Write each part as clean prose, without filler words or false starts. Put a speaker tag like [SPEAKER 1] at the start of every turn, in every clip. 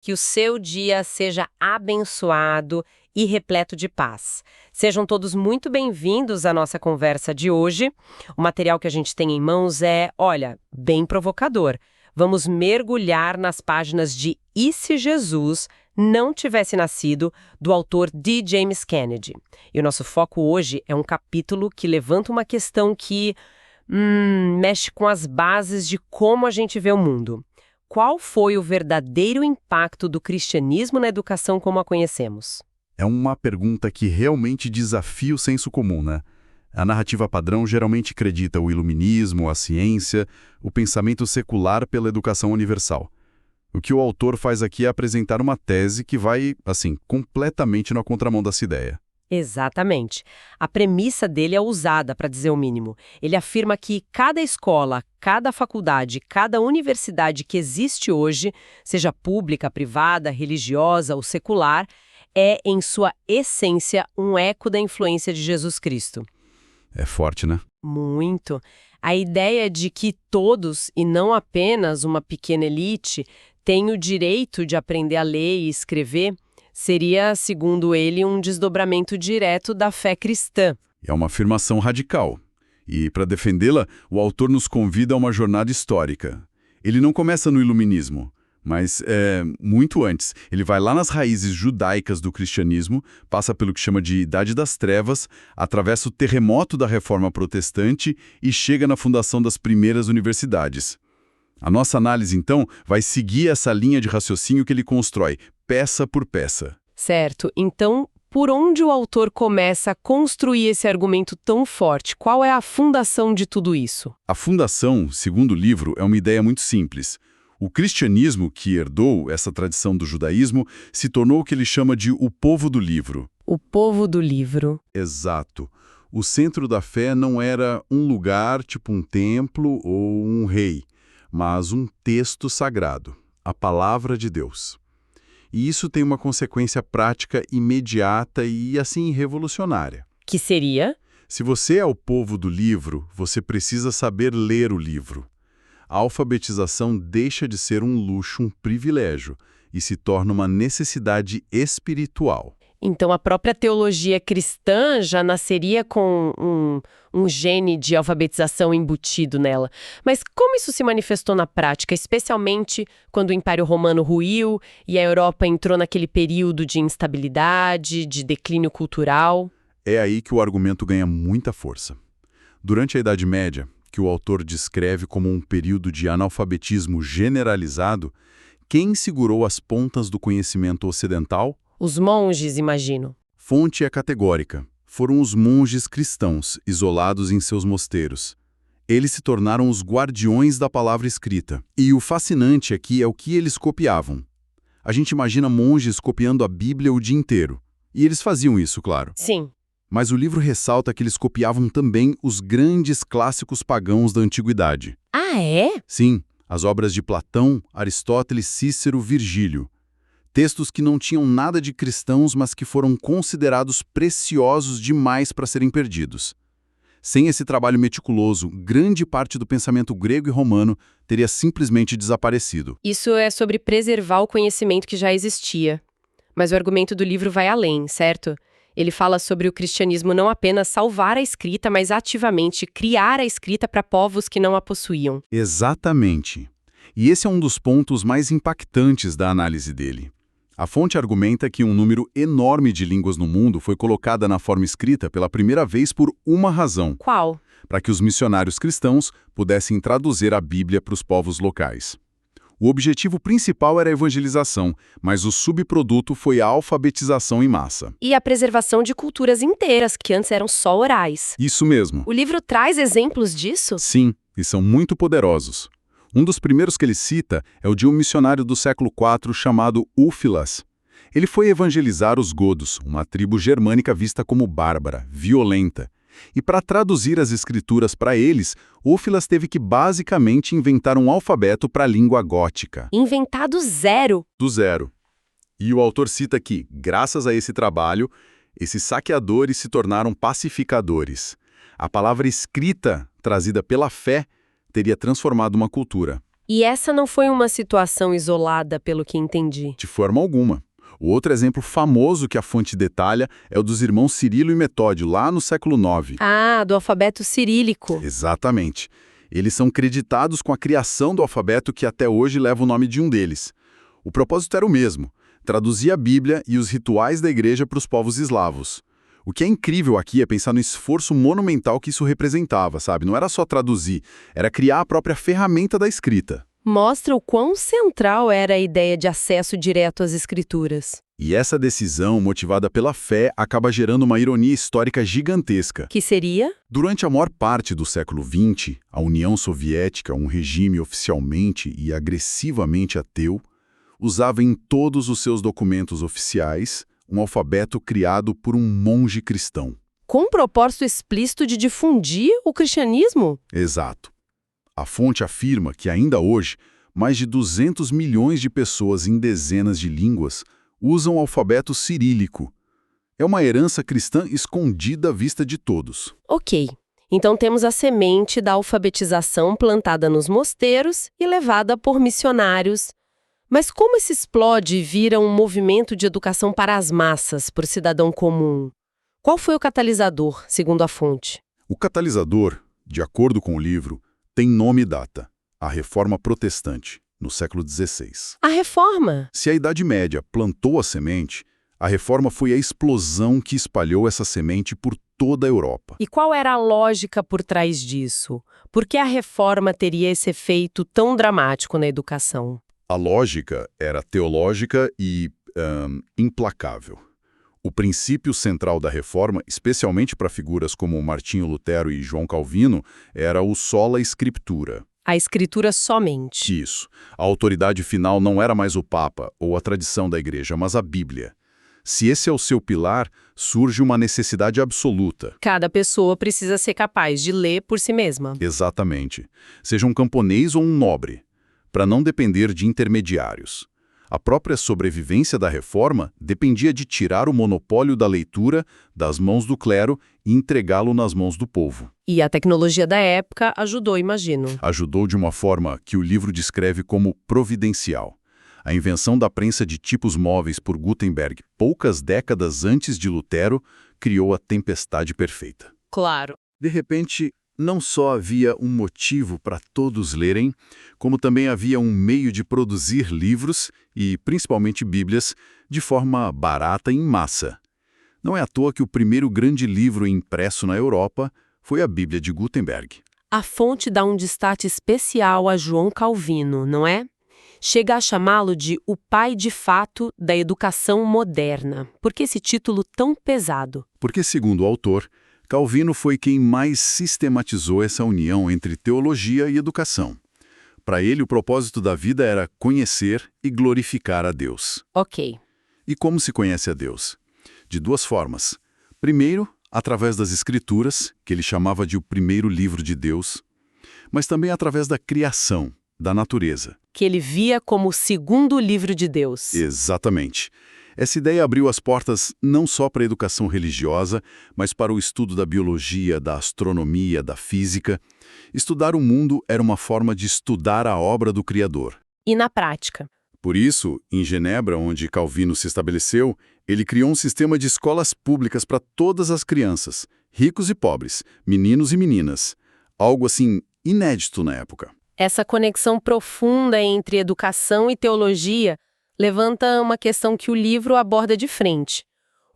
[SPEAKER 1] Que o seu dia seja abençoado e repleto de paz. Sejam todos muito bem-vindos à nossa conversa de hoje. O material que a gente tem em mãos é, olha, bem provocador. Vamos mergulhar nas páginas de E se Jesus não tivesse nascido, do autor D. James Kennedy. E o nosso foco hoje é um capítulo que levanta uma questão que mexe com as bases de como a gente vê o mundo. Qual foi o verdadeiro impacto do cristianismo na educação como a conhecemos?
[SPEAKER 2] É uma pergunta que realmente desafia o senso comum, né? A narrativa padrão geralmente acredita o iluminismo, a ciência, o pensamento secular pela educação universal. O que o autor faz aqui é apresentar uma tese que vai, assim, completamente na contramão dessa ideia.
[SPEAKER 1] Exatamente. A premissa dele é ousada, para dizer o mínimo. Ele afirma que cada escola, cada faculdade, cada universidade que existe hoje, seja pública, privada, religiosa ou secular, é, em sua essência, um eco da influência de Jesus Cristo.
[SPEAKER 2] É forte, né?
[SPEAKER 1] Muito. A ideia de que todos, e não apenas uma pequena elite, têm o direito de aprender a ler e escrever, seria, segundo ele, um desdobramento direto da fé cristã.
[SPEAKER 2] É uma afirmação radical. E, para defendê-la, o autor nos convida a uma jornada histórica. Ele não começa no iluminismo, mas muito antes. Ele vai lá nas raízes judaicas do cristianismo, passa pelo que chama de Idade das Trevas, atravessa o terremoto da Reforma Protestante e chega na fundação das primeiras universidades. A nossa análise, então, vai seguir essa linha de raciocínio que ele constrói, peça por peça.
[SPEAKER 1] Certo. Então, por onde o autor começa a construir esse argumento tão forte? Qual é a fundação de tudo isso?
[SPEAKER 2] A fundação, segundo o livro, é uma ideia muito simples. O cristianismo, que herdou essa tradição do judaísmo, se tornou o que ele chama de o povo do livro.
[SPEAKER 1] O povo do livro.
[SPEAKER 2] Exato. O centro da fé não era um lugar, tipo um templo ou um rei, mas um texto sagrado, a palavra de Deus. E isso tem uma consequência prática imediata e, assim, revolucionária.
[SPEAKER 1] Que seria?
[SPEAKER 2] Se você é o povo do livro, você precisa saber ler o livro. A alfabetização deixa de ser um luxo, um privilégio, e se torna uma necessidade espiritual.
[SPEAKER 1] Então, a própria teologia cristã já nasceria com um gene de alfabetização embutido nela. Mas como isso se manifestou na prática, especialmente quando o Império Romano ruiu e a Europa entrou naquele período de instabilidade, de declínio cultural?
[SPEAKER 2] É aí que o argumento ganha muita força. Durante a Idade Média, que o autor descreve como um período de analfabetismo generalizado, quem segurou as pontas do conhecimento ocidental?
[SPEAKER 1] Os monges, imagino.
[SPEAKER 2] Fonte é categórica. Foram os monges cristãos, isolados em seus mosteiros. Eles se tornaram os guardiões da palavra escrita. E o fascinante aqui é o que eles copiavam. A gente imagina monges copiando a Bíblia o dia inteiro. E eles faziam isso, claro.
[SPEAKER 1] Sim.
[SPEAKER 2] Mas o livro ressalta que eles copiavam também os grandes clássicos pagãos da antiguidade.
[SPEAKER 1] Ah, é?
[SPEAKER 2] Sim, as obras de Platão, Aristóteles, Cícero, Virgílio. Textos que não tinham nada de cristãos, mas que foram considerados preciosos demais para serem perdidos. Sem esse trabalho meticuloso, grande parte do pensamento grego e romano teria simplesmente desaparecido.
[SPEAKER 1] Isso é sobre preservar o conhecimento que já existia. Mas o argumento do livro vai além, certo? Ele fala sobre o cristianismo não apenas salvar a escrita, mas ativamente criar a escrita para povos que não a possuíam.
[SPEAKER 2] Exatamente. E esse é um dos pontos mais impactantes da análise dele. A fonte argumenta que um número enorme de línguas no mundo foi colocada na forma escrita pela primeira vez por uma razão.
[SPEAKER 1] Qual?
[SPEAKER 2] Para que os missionários cristãos pudessem traduzir a Bíblia para os povos locais. O objetivo principal era a evangelização, mas o subproduto foi a alfabetização em massa.
[SPEAKER 1] E a preservação de culturas inteiras, que antes eram só orais.
[SPEAKER 2] Isso mesmo.
[SPEAKER 1] O livro traz exemplos disso?
[SPEAKER 2] Sim, e são muito poderosos. Um dos primeiros que ele cita é o de um missionário do século IV chamado Úfilas. Ele foi evangelizar os godos, uma tribo germânica vista como bárbara, violenta. E para traduzir as escrituras para eles, Úfilas teve que basicamente inventar um alfabeto para a língua gótica.
[SPEAKER 1] Inventar do zero.
[SPEAKER 2] Do zero. E o autor cita que, graças a esse trabalho, esses saqueadores se tornaram pacificadores. A palavra escrita, trazida pela fé, teria transformado uma cultura.
[SPEAKER 1] E essa não foi uma situação isolada, pelo que entendi.
[SPEAKER 2] De forma alguma. O outro exemplo famoso que a fonte detalha é o dos irmãos Cirilo e Metódio, lá no século IX.
[SPEAKER 1] Ah, do alfabeto cirílico.
[SPEAKER 2] Exatamente. Eles são creditados com a criação do alfabeto que até hoje leva o nome de um deles. O propósito era o mesmo: traduzir a Bíblia e os rituais da igreja para os povos eslavos. O que é incrível aqui é pensar no esforço monumental que isso representava, sabe? Não era só traduzir, era criar a própria ferramenta da escrita.
[SPEAKER 1] Mostra o quão central era a ideia de acesso direto às escrituras.
[SPEAKER 2] E essa decisão, motivada pela fé, acaba gerando uma ironia histórica gigantesca.
[SPEAKER 1] Que seria?
[SPEAKER 2] Durante a maior parte do século XX, a União Soviética, um regime oficialmente e agressivamente ateu, usava em todos os seus documentos oficiais um alfabeto criado por um monge cristão.
[SPEAKER 1] Com o propósito explícito de difundir o cristianismo?
[SPEAKER 2] Exato. A fonte afirma que ainda hoje, mais de 200 milhões de pessoas em dezenas de línguas usam o alfabeto cirílico. É uma herança cristã escondida à vista de todos.
[SPEAKER 1] Ok. Então temos a semente da alfabetização plantada nos mosteiros e levada por missionários. Mas como isso explode e vira um movimento de educação para as massas, para o cidadão comum? Qual foi o catalisador, segundo a fonte?
[SPEAKER 2] O catalisador, de acordo com o livro, tem nome e data: a Reforma Protestante, no século XVI.
[SPEAKER 1] A reforma.
[SPEAKER 2] Se a Idade Média plantou a semente, a Reforma foi a explosão que espalhou essa semente por toda a Europa.
[SPEAKER 1] E qual era a lógica por trás disso? Por que a reforma teria esse efeito tão dramático na educação?
[SPEAKER 2] A lógica era teológica e implacável. O princípio central da reforma, especialmente para figuras como Martinho Lutero e João Calvino, era o sola scriptura.
[SPEAKER 1] A escritura somente.
[SPEAKER 2] Isso. A autoridade final não era mais o Papa ou a tradição da Igreja, mas a Bíblia. Se esse é o seu pilar, surge uma necessidade absoluta.
[SPEAKER 1] Cada pessoa precisa ser capaz de ler por si mesma.
[SPEAKER 2] Exatamente. Seja um camponês ou um nobre, para não depender de intermediários. A própria sobrevivência da reforma dependia de tirar o monopólio da leitura das mãos do clero e entregá-lo nas mãos do povo.
[SPEAKER 1] E a tecnologia da época ajudou, imagino.
[SPEAKER 2] Ajudou de uma forma que o livro descreve como providencial. A invenção da prensa de tipos móveis por Gutenberg, poucas décadas antes de Lutero, criou a tempestade perfeita.
[SPEAKER 1] Claro.
[SPEAKER 2] De repente, não só havia um motivo para todos lerem, como também havia um meio de produzir livros, e principalmente Bíblias, de forma barata e em massa. Não é à toa que o primeiro grande livro impresso na Europa foi a Bíblia de Gutenberg.
[SPEAKER 1] A fonte dá um destaque especial a João Calvino, não é? Chega a chamá-lo de o pai de fato da educação moderna. Por que esse título tão pesado?
[SPEAKER 2] Porque, segundo o autor, Calvino foi quem mais sistematizou essa união entre teologia e educação. Para ele, o propósito da vida era conhecer e glorificar a Deus.
[SPEAKER 1] Ok.
[SPEAKER 2] E como se conhece a Deus? De duas formas. Primeiro, através das Escrituras, que ele chamava de o primeiro livro de Deus, mas também através da criação, da natureza.
[SPEAKER 1] Que ele via como o segundo livro de Deus.
[SPEAKER 2] Exatamente. Essa ideia abriu as portas não só para a educação religiosa, mas para o estudo da biologia, da astronomia, da física. Estudar o mundo era uma forma de estudar a obra do Criador.
[SPEAKER 1] E na prática?
[SPEAKER 2] Por isso, em Genebra, onde Calvino se estabeleceu, ele criou um sistema de escolas públicas para todas as crianças, ricos e pobres, meninos e meninas. Algo assim inédito na época.
[SPEAKER 1] Essa conexão profunda entre educação e teologia levanta uma questão que o livro aborda de frente.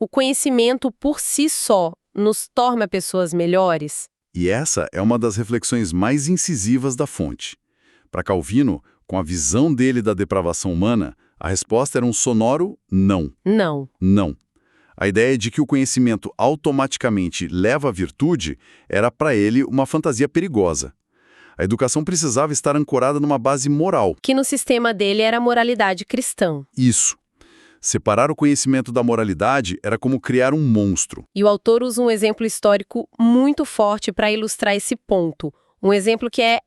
[SPEAKER 1] O conhecimento por si só nos torna pessoas melhores?
[SPEAKER 2] E essa é uma das reflexões mais incisivas da fonte. Para Calvino, com a visão dele da depravação humana, a resposta era um sonoro não.
[SPEAKER 1] Não.
[SPEAKER 2] Não. A ideia de que o conhecimento automaticamente leva à virtude era para ele uma fantasia perigosa. A educação precisava estar ancorada numa base moral.
[SPEAKER 1] Que no sistema dele era a moralidade cristã.
[SPEAKER 2] Isso. Separar o conhecimento da moralidade era como criar um monstro.
[SPEAKER 1] E o autor usa um exemplo histórico muito forte para ilustrar esse ponto. Um exemplo que é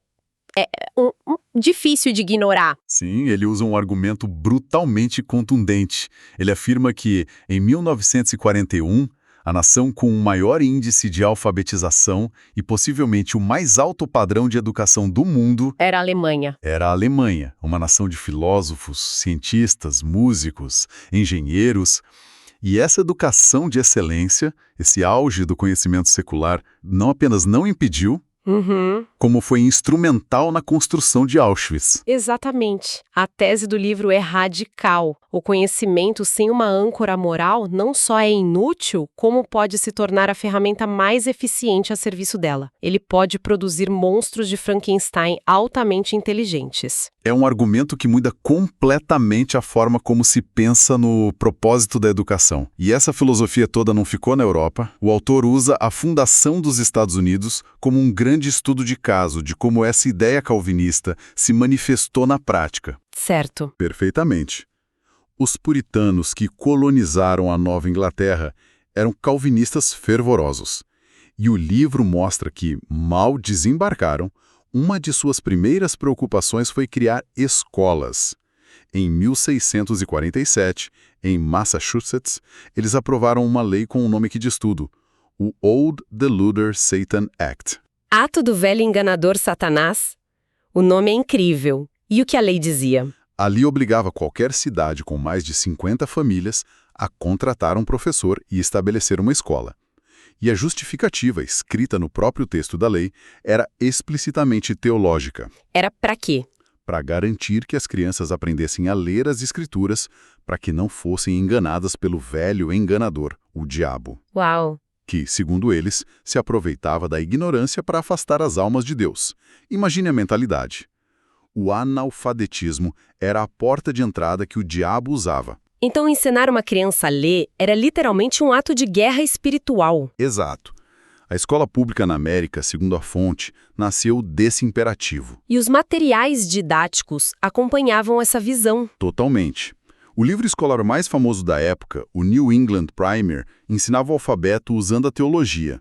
[SPEAKER 1] difícil de ignorar.
[SPEAKER 2] Sim, ele usa um argumento brutalmente contundente. Ele afirma que, em 1941, A nação com o maior índice de alfabetização e possivelmente o mais alto padrão de educação do mundo
[SPEAKER 1] Era a Alemanha.
[SPEAKER 2] era a Alemanha, uma nação de filósofos, cientistas, músicos, engenheiros. E essa educação de excelência, esse auge do conhecimento secular, não apenas não impediu,
[SPEAKER 1] Uhum.
[SPEAKER 2] como foi instrumental na construção de Auschwitz.
[SPEAKER 1] Exatamente. A tese do livro é radical. O conhecimento sem uma âncora moral não só é inútil, como pode se tornar a ferramenta mais eficiente a serviço dela. Ele pode produzir monstros de Frankenstein altamente inteligentes.
[SPEAKER 2] É um argumento que muda completamente a forma como se pensa no propósito da educação. E essa filosofia toda não ficou na Europa. O autor usa a fundação dos Estados Unidos como um grande estudo de caso de como essa ideia calvinista se manifestou na prática.
[SPEAKER 1] Certo.
[SPEAKER 2] Perfeitamente. Os puritanos que colonizaram a Nova Inglaterra eram calvinistas fervorosos. E o livro mostra que, mal desembarcaram, uma de suas primeiras preocupações foi criar escolas. Em 1647, em Massachusetts, eles aprovaram uma lei com um nome que diz tudo, o Old Deluder Satan Act.
[SPEAKER 1] Ato do velho enganador Satanás? O nome é incrível. E o que a lei dizia?
[SPEAKER 2] Ali obrigava qualquer cidade com mais de 50 famílias a contratar um professor e estabelecer uma escola. E a justificativa, escrita no próprio texto da lei, era explicitamente teológica.
[SPEAKER 1] Era pra quê?
[SPEAKER 2] Para garantir que as crianças aprendessem a ler as escrituras, para que não fossem enganadas pelo velho enganador, o diabo,
[SPEAKER 1] Uau!
[SPEAKER 2] que, segundo eles, se aproveitava da ignorância para afastar as almas de Deus. Imagine a mentalidade. O analfabetismo era a porta de entrada que o diabo usava.
[SPEAKER 1] Então ensinar uma criança a ler era literalmente um ato de guerra espiritual.
[SPEAKER 2] Exato. A escola pública na América, segundo a fonte, nasceu desse imperativo.
[SPEAKER 1] E os materiais didáticos acompanhavam essa visão.
[SPEAKER 2] Totalmente. O livro escolar mais famoso da época, o New England Primer, ensinava o alfabeto usando a teologia.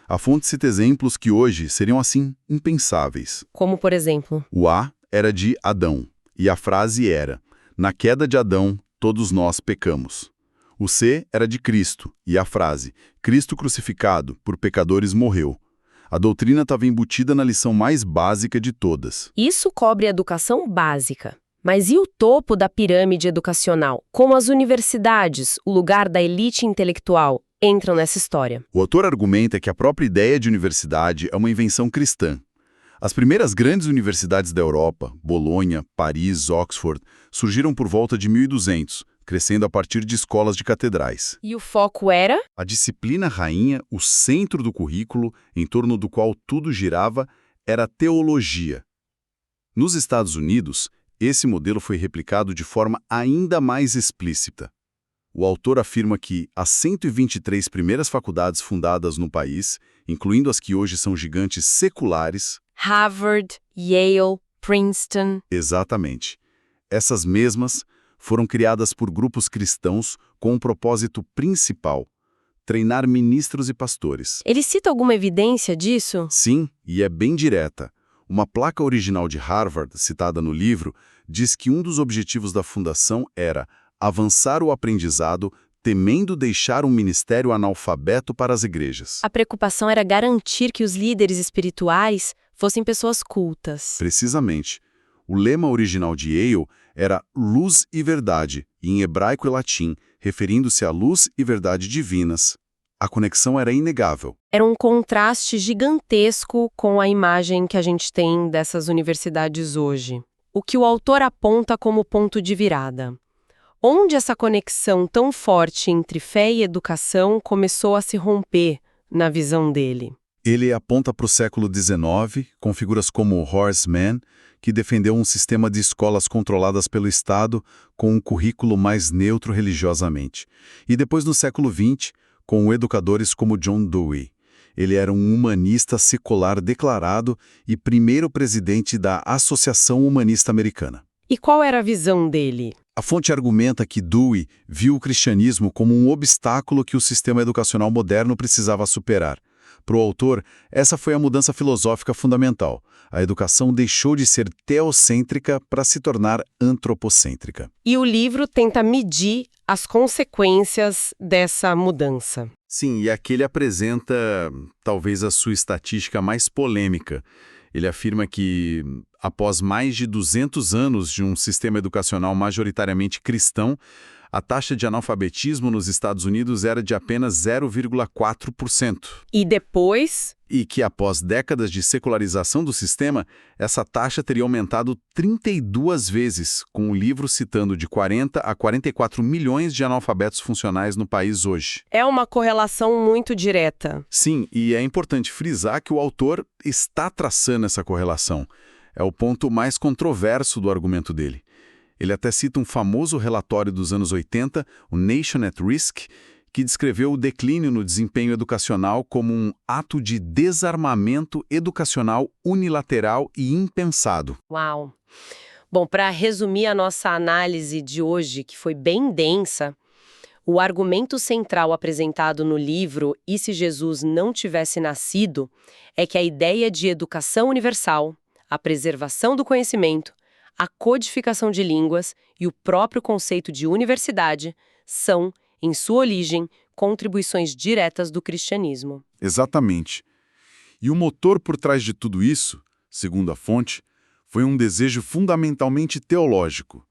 [SPEAKER 2] A fonte cita exemplos que hoje seriam, assim, impensáveis.
[SPEAKER 1] Como, por exemplo?
[SPEAKER 2] O A era de Adão, e a frase era: na queda de Adão, todos nós pecamos. O C era de Cristo, e a frase: Cristo crucificado, por pecadores morreu. A doutrina estava embutida na lição mais básica de todas.
[SPEAKER 1] Isso cobre a educação básica. Mas e o topo da pirâmide educacional? Como as universidades, o lugar da elite intelectual, entram nessa história?
[SPEAKER 2] O autor argumenta que a própria ideia de universidade é uma invenção cristã. As primeiras grandes universidades da Europa, Bolonha, Paris, Oxford, surgiram por volta de 1200, crescendo a partir de escolas de catedrais.
[SPEAKER 1] E o foco era?
[SPEAKER 2] A disciplina rainha, o centro do currículo, em torno do qual tudo girava, era a teologia. Nos Estados Unidos, esse modelo foi replicado de forma ainda mais explícita. O autor afirma que as 123 primeiras faculdades fundadas no país, incluindo as que hoje são gigantes seculares,
[SPEAKER 1] Harvard, Yale, Princeton.
[SPEAKER 2] exatamente, essas mesmas foram criadas por grupos cristãos com um propósito principal: treinar ministros e pastores.
[SPEAKER 1] Ele cita alguma evidência disso?
[SPEAKER 2] Sim, e é bem direta. Uma placa original de Harvard, citada no livro, diz que um dos objetivos da fundação era avançar o aprendizado, temendo deixar um ministério analfabeto para as igrejas.
[SPEAKER 1] A preocupação era garantir que os líderes espirituais fossem pessoas cultas.
[SPEAKER 2] Precisamente. O lema original de Yale era luz e verdade, em hebraico e latim, referindo-se à luz e verdade divinas. A conexão era inegável.
[SPEAKER 1] Era um contraste gigantesco com a imagem que a gente tem dessas universidades hoje. O que o autor aponta como ponto de virada. Onde essa conexão tão forte entre fé e educação começou a se romper, na visão dele?
[SPEAKER 2] Ele aponta para o século XIX, com figuras como Horace Mann, que defendeu um sistema de escolas controladas pelo Estado com um currículo mais neutro religiosamente. E depois, no século XX, com educadores como John Dewey. Ele era um humanista secular declarado e primeiro presidente da Associação Humanista Americana.
[SPEAKER 1] E qual era a visão dele?
[SPEAKER 2] A fonte argumenta que Dewey viu o cristianismo como um obstáculo que o sistema educacional moderno precisava superar, Para o autor, essa foi a mudança filosófica fundamental. A educação deixou de ser teocêntrica para se tornar antropocêntrica.
[SPEAKER 1] E o livro tenta medir as consequências dessa mudança.
[SPEAKER 2] Sim, e aqui ele apresenta talvez a sua estatística mais polêmica. Ele afirma que, após mais de 200 anos de um sistema educacional majoritariamente cristão, a taxa de analfabetismo nos Estados Unidos era de apenas 0,4%.
[SPEAKER 1] E depois?
[SPEAKER 2] E que, após décadas de secularização do sistema, essa taxa teria aumentado 32 vezes, com o livro citando de 40 a 44 milhões de analfabetos funcionais no país hoje.
[SPEAKER 1] É uma correlação muito direta.
[SPEAKER 2] Sim, e é importante frisar que o autor está traçando essa correlação. É o ponto mais controverso do argumento dele. Ele até cita um famoso relatório dos anos 80, o Nation at Risk, que descreveu o declínio no desempenho educacional como um ato de desarmamento educacional unilateral e impensado.
[SPEAKER 1] Uau! Bom, para resumir a nossa análise de hoje, que foi bem densa, o argumento central apresentado no livro E se Jesus não tivesse nascido é que a ideia de educação universal, a preservação do conhecimento, a codificação de línguas e o próprio conceito de universidade são, em sua origem, contribuições diretas do cristianismo.
[SPEAKER 2] Exatamente. E o motor por trás de tudo isso, segundo a fonte, foi um desejo fundamentalmente teológico: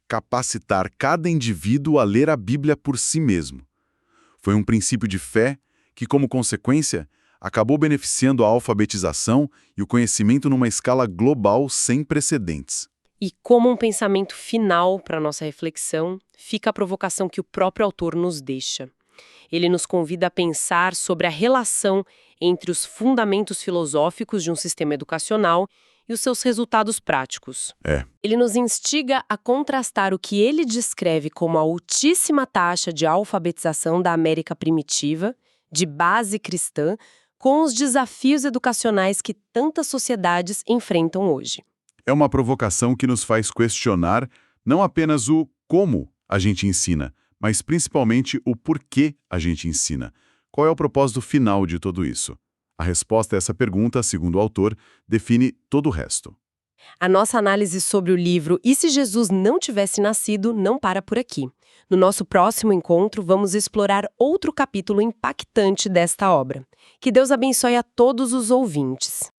[SPEAKER 2] capacitar cada indivíduo a ler a Bíblia por si mesmo. Foi um princípio de fé que, como consequência, acabou beneficiando a alfabetização e o conhecimento numa escala global sem precedentes.
[SPEAKER 1] E como um pensamento final para nossa reflexão, fica a provocação que o próprio autor nos deixa. Ele nos convida a pensar sobre a relação entre os fundamentos filosóficos de um sistema educacional e os seus resultados práticos. Ele nos instiga a contrastar o que ele descreve como a altíssima taxa de alfabetização da América primitiva, de base cristã, com os desafios educacionais que tantas sociedades enfrentam hoje.
[SPEAKER 2] É uma provocação que nos faz questionar não apenas o como a gente ensina, mas principalmente o porquê a gente ensina. Qual é o propósito final de tudo isso? A resposta a essa pergunta, segundo o autor, define todo o resto.
[SPEAKER 1] A nossa análise sobre o livro E se Jesus não tivesse nascido não para por aqui. No nosso próximo encontro, vamos explorar outro capítulo impactante desta obra. Que Deus abençoe a todos os ouvintes.